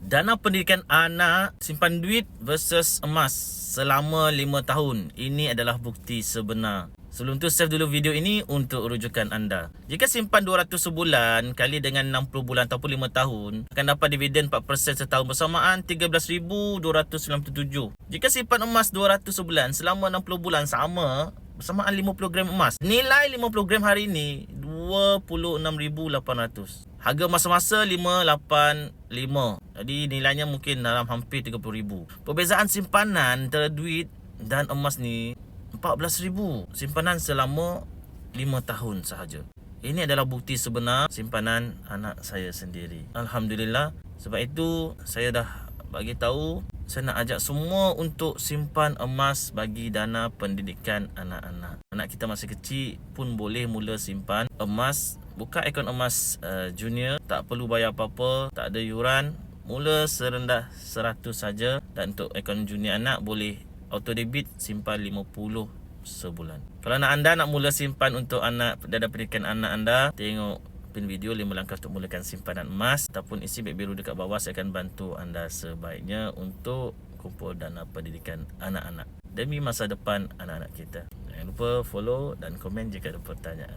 Dana pendidikan anak, simpan duit versus emas selama 5 tahun. Ini adalah bukti sebenar. Sebelum tu save dulu video ini untuk rujukan anda. Jika simpan 200 sebulan kali dengan 60 bulan ataupun 5 tahun, akan dapat dividen 4% setahun bersamaan 13,297. Jika simpan emas 200 sebulan selama 60 bulan sama bersamaan 50 gram emas. Nilai 50 gram hari ini 26,800. Harga masa-masa 585. Jadi nilainya mungkin dalam hampir 30,000. Perbezaan simpanan antara duit dan emas ni 14,000. Simpanan selama 5 tahun sahaja. Ini adalah bukti sebenar simpanan anak saya sendiri. Alhamdulillah. Sebab itu saya dah bagi tahu, saya nak ajak semua untuk simpan emas bagi dana pendidikan anak-anak. Anak kita masih kecil pun boleh mula simpan emas. Buka akaun emas junior, tak perlu bayar apa-apa, tak ada yuran. Mula serendah 100 saja, dan untuk akaun junior anak boleh auto debit simpan 50 sebulan. Kalau anda nak mula simpan untuk anak, dana pendidikan anak anda, tengok pin video 5 langkah untuk mulakan simpanan emas ataupun isi beg biru dekat bawah. Saya akan bantu anda sebaiknya untuk kumpul dana pendidikan anak-anak demi masa depan anak-anak kita. Jangan lupa follow dan komen jika ada pertanyaan.